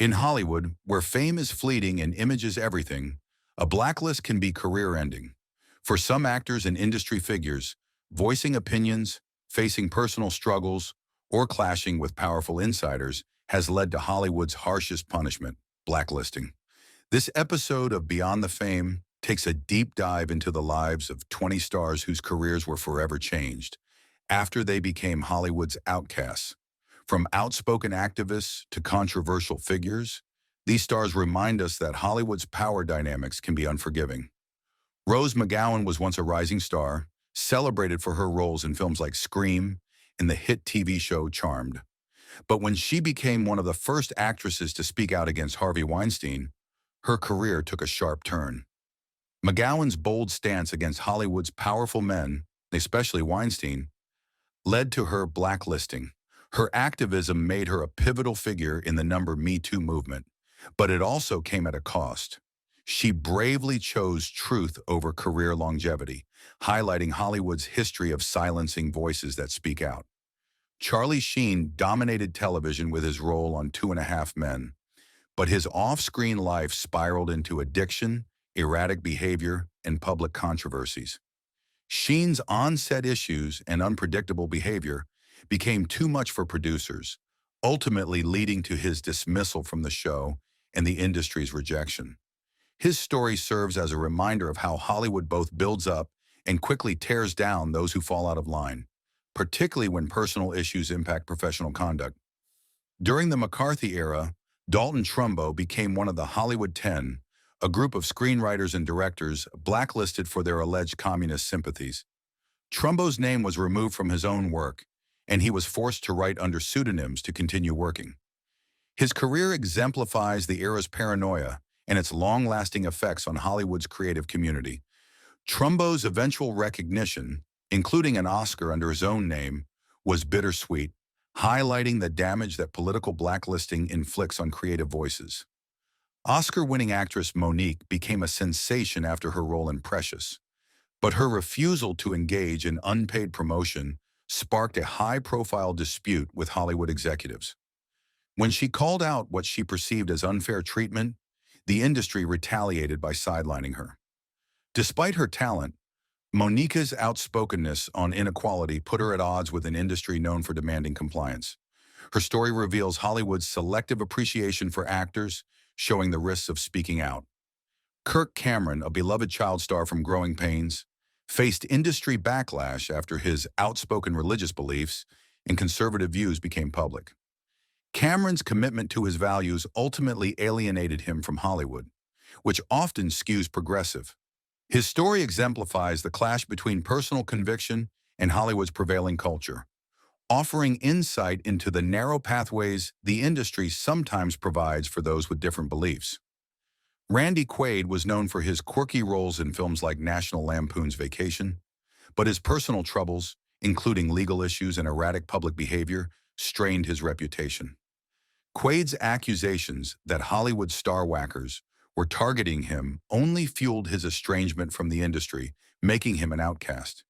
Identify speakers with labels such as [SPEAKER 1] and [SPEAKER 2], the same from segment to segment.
[SPEAKER 1] In Hollywood, where fame is fleeting and image is everything, a blacklist can be career-ending. For some actors and industry figures, voicing opinions, facing personal struggles, or clashing with powerful insiders has led to Hollywood's harshest punishment, blacklisting. This episode of Beyond the Fame takes a deep dive into the lives of 20 stars whose careers were forever changed after they became Hollywood's outcasts. From outspoken activists to controversial figures, these stars remind us that Hollywood's power dynamics can be unforgiving. Rose McGowan was once a rising star, celebrated for her roles in films like Scream and the hit TV show Charmed. But when she became one of the first actresses to speak out against Harvey Weinstein, her career took a sharp turn. McGowan's bold stance against Hollywood's powerful men, especially Weinstein, led to her blacklisting. Her activism made her a pivotal figure in the Me Too movement, but it also came at a cost. She bravely chose truth over career longevity, highlighting Hollywood's history of silencing voices that speak out. Charlie Sheen dominated television with his role on Two and a Half Men, but his off-screen life spiraled into addiction, erratic behavior, and public controversies. Sheen's on-set issues and unpredictable behavior became too much for producers, ultimately leading to his dismissal from the show and the industry's rejection. His story serves as a reminder of how Hollywood both builds up and quickly tears down those who fall out of line, particularly when personal issues impact professional conduct. During the McCarthy era, Dalton Trumbo became one of the Hollywood 10, a group of screenwriters and directors blacklisted for their alleged communist sympathies. Trumbo's name was removed from his own work, and he was forced to write under pseudonyms to continue working. His career exemplifies the era's paranoia and its long-lasting effects on Hollywood's creative community. Trumbo's eventual recognition, including an Oscar under his own name, was bittersweet, highlighting the damage that political blacklisting inflicts on creative voices. Oscar-winning actress Monique became a sensation after her role in Precious, but her refusal to engage in unpaid promotion sparked a high-profile dispute with Hollywood executives. When she called out what she perceived as unfair treatment, the industry retaliated by sidelining her. Despite her talent, Monique's outspokenness on inequality put her at odds with an industry known for demanding compliance. Her story reveals Hollywood's selective appreciation for actors, showing the risks of speaking out. Kirk Cameron, a beloved child star from Growing Pains, faced industry backlash after his outspoken religious beliefs and conservative views became public. Cameron's commitment to his values ultimately alienated him from Hollywood, which often skews progressive. His story exemplifies the clash between personal conviction and Hollywood's prevailing culture, offering insight into the narrow pathways the industry sometimes provides for those with different beliefs. Randy Quaid was known for his quirky roles in films like National Lampoon's Vacation, but his personal troubles, including legal issues and erratic public behavior, strained his reputation. Quaid's accusations that Hollywood star whackers were targeting him only fueled his estrangement from the industry, making him an outcast.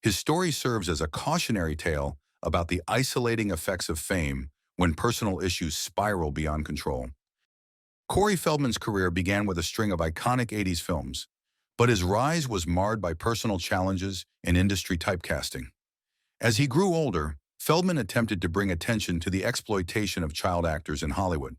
[SPEAKER 1] His story serves as a cautionary tale about the isolating effects of fame when personal issues spiral beyond control. Corey Feldman's career began with a string of iconic 80s films, but his rise was marred by personal challenges and industry typecasting. As he grew older, Feldman attempted to bring attention to the exploitation of child actors in Hollywood,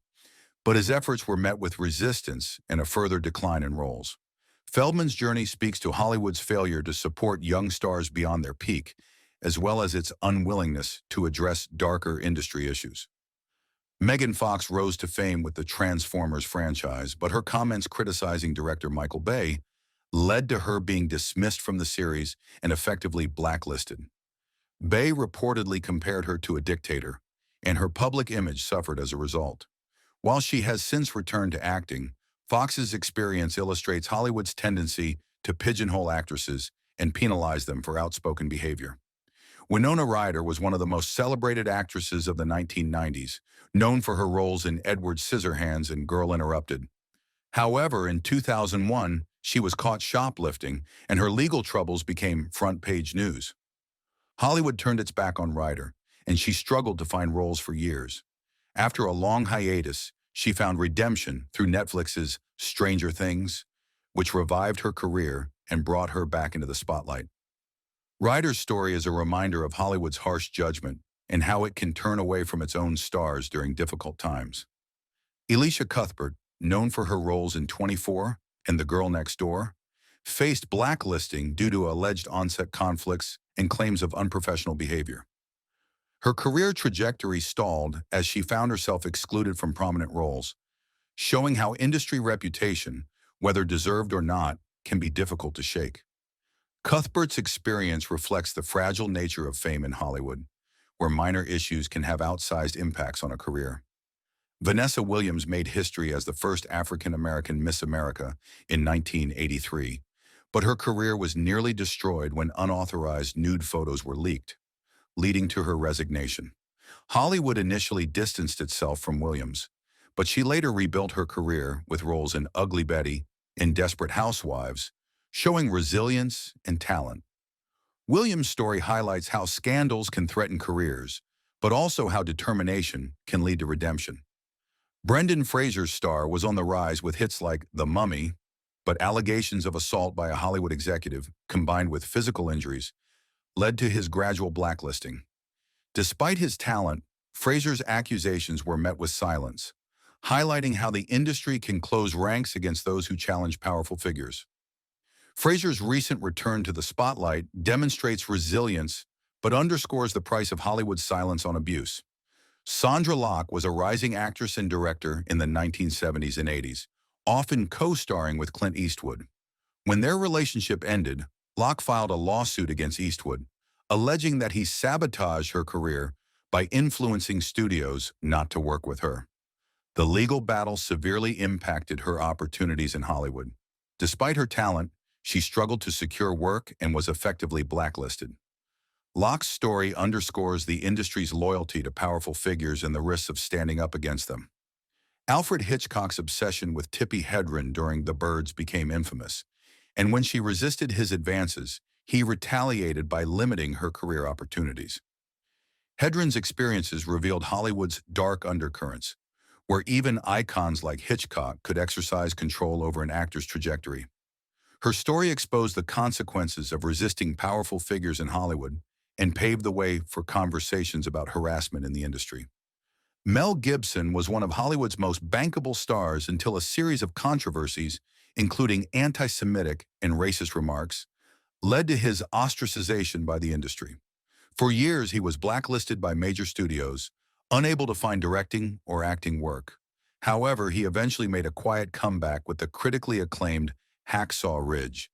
[SPEAKER 1] but his efforts were met with resistance and a further decline in roles. Feldman's journey speaks to Hollywood's failure to support young stars beyond their peak, as well as its unwillingness to address darker industry issues. Megan Fox rose to fame with the Transformers franchise, but her comments criticizing director Michael Bay led to her being dismissed from the series and effectively blacklisted. Bay reportedly compared her to a dictator, and her public image suffered as a result. While she has since returned to acting, Fox's experience illustrates Hollywood's tendency to pigeonhole actresses and penalize them for outspoken behavior. Winona Ryder was one of the most celebrated actresses of the 1990s, known for her roles in Edward Scissorhands and Girl Interrupted. However, in 2001, she was caught shoplifting, and her legal troubles became front-page news. Hollywood turned its back on Ryder, and she struggled to find roles for years. After a long hiatus, she found redemption through Netflix's Stranger Things, which revived her career and brought her back into the spotlight. Ryder's story is a reminder of Hollywood's harsh judgment and how it can turn away from its own stars during difficult times. Elisha Cuthbert, known for her roles in 24 and The Girl Next Door, faced blacklisting due to alleged on-set conflicts and claims of unprofessional behavior. Her career trajectory stalled as she found herself excluded from prominent roles, showing how industry reputation, whether deserved or not, can be difficult to shake. Cuthbert's experience reflects the fragile nature of fame in Hollywood, where minor issues can have outsized impacts on a career. Vanessa Williams made history as the first African-American Miss America in 1983, but her career was nearly destroyed when unauthorized nude photos were leaked, leading to her resignation. Hollywood initially distanced itself from Williams, but she later rebuilt her career with roles in Ugly Betty and Desperate Housewives, showing resilience and talent. Williams' story highlights how scandals can threaten careers, but also how determination can lead to redemption. Brendan Fraser's star was on the rise with hits like The Mummy, but allegations of assault by a Hollywood executive, combined with physical injuries, led to his gradual blacklisting. Despite his talent, Fraser's accusations were met with silence, highlighting how the industry can close ranks against those who challenge powerful figures. Fraser's recent return to the spotlight demonstrates resilience, but underscores the price of Hollywood's silence on abuse. Sandra Locke was a rising actress and director in the 1970s and 80s, often co-starring with Clint Eastwood. When their relationship ended, Locke filed a lawsuit against Eastwood, alleging that he sabotaged her career by influencing studios not to work with her. The legal battle severely impacted her opportunities in Hollywood. Despite her talent, she struggled to secure work and was effectively blacklisted. Locke's story underscores the industry's loyalty to powerful figures and the risks of standing up against them. Alfred Hitchcock's obsession with Tippi Hedren during The Birds became infamous, and when she resisted his advances, he retaliated by limiting her career opportunities. Hedren's experiences revealed Hollywood's dark undercurrents, where even icons like Hitchcock could exercise control over an actor's trajectory. Her story exposed the consequences of resisting powerful figures in Hollywood and paved the way for conversations about harassment in the industry. Mel Gibson was one of Hollywood's most bankable stars until a series of controversies, including anti-Semitic and racist remarks, led to his ostracization by the industry. For years, he was blacklisted by major studios, unable to find directing or acting work. However, he eventually made a quiet comeback with the critically acclaimed Hacksaw Ridge,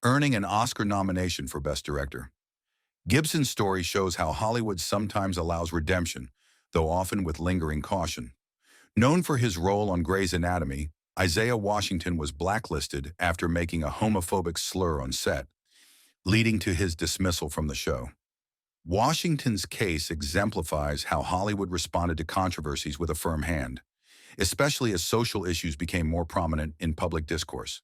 [SPEAKER 1] earning an Oscar nomination for Best Director. Gibson's story shows how Hollywood sometimes allows redemption, though often with lingering caution. Known for his role on Grey's Anatomy, Isaiah Washington was blacklisted after making a homophobic slur on set, leading to his dismissal from the show. Washington's case exemplifies how Hollywood responded to controversies with a firm hand, especially as social issues became more prominent in public discourse.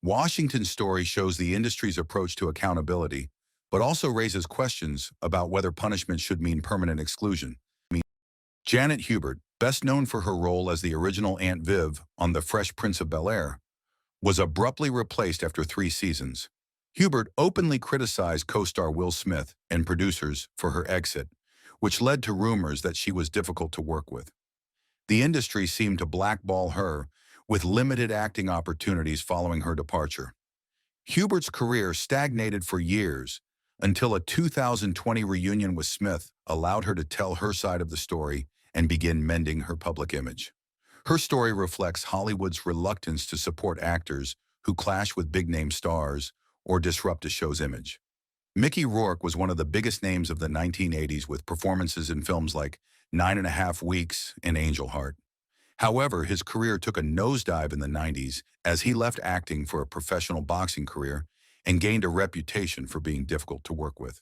[SPEAKER 1] Washington's story shows the industry's approach to accountability, but also raises questions about whether punishment should mean permanent exclusion. Janet Hubert, best known for her role as the original Aunt Viv on The Fresh Prince of Bel-Air, was abruptly replaced after 3 seasons. Hubert openly criticized co-star Will Smith and producers for her exit, which led to rumors that she was difficult to work with. The industry seemed to blackball her, with limited acting opportunities following her departure. Hubert's career stagnated for years until a 2020 reunion with Smith allowed her to tell her side of the story and begin mending her public image. Her story reflects Hollywood's reluctance to support actors who clash with big-name stars or disrupt a show's image. Mickey Rourke was one of the biggest names of the 1980s with performances in films like 9.5 Weeks and Angel Heart. However, his career took a nosedive in the 90s as he left acting for a professional boxing career and gained a reputation for being difficult to work with.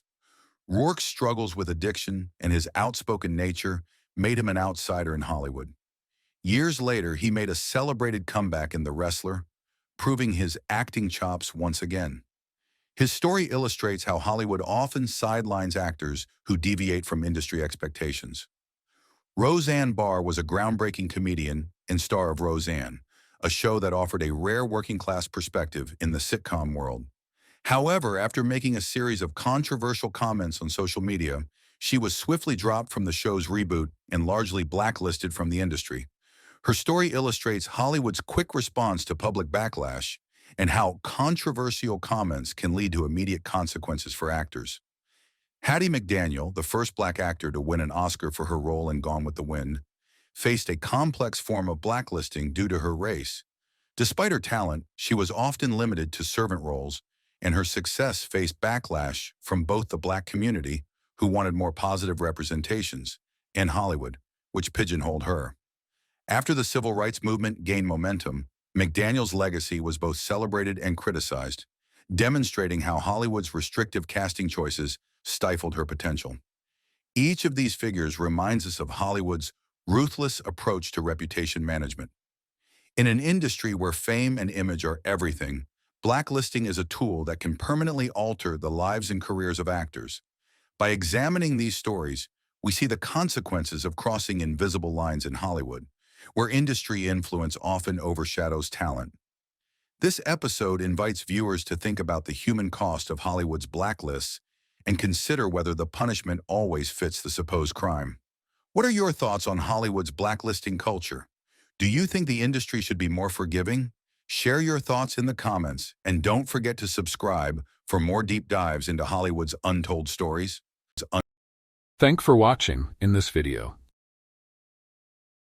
[SPEAKER 1] Rourke's struggles with addiction and his outspoken nature made him an outsider in Hollywood. Years later, he made a celebrated comeback in The Wrestler, proving his acting chops once again. His story illustrates how Hollywood often sidelines actors who deviate from industry expectations. Roseanne Barr was a groundbreaking comedian and star of Roseanne, a show that offered a rare working-class perspective in the sitcom world. However, after making a series of controversial comments on social media, she was swiftly dropped from the show's reboot and largely blacklisted from the industry. Her story illustrates Hollywood's quick response to public backlash and how controversial comments can lead to immediate consequences for actors. Hattie McDaniel, the first black actor to win an Oscar for her role in Gone with the Wind, faced a complex form of blacklisting due to her race. Despite her talent, she was often limited to servant roles, and her success faced backlash from both the black community, who wanted more positive representations, and Hollywood, which pigeonholed her. After the civil rights movement gained momentum, McDaniel's legacy was both celebrated and criticized, demonstrating how Hollywood's restrictive casting choices stifled her potential. Each of these figures reminds us of Hollywood's ruthless approach to reputation management. In an industry where fame and image are everything, blacklisting is a tool that can permanently alter the lives and careers of actors. By examining these stories, we see the consequences of crossing invisible lines in Hollywood, where industry influence often overshadows talent. This episode invites viewers to think about the human cost of Hollywood's blacklists and consider whether the punishment always fits the supposed crime. What are your thoughts on Hollywood's blacklisting culture? Do you think the industry should be more forgiving? Share your thoughts in the comments, and don't forget to subscribe for more deep dives into Hollywood's untold stories.
[SPEAKER 2] Thanks for watching in this video.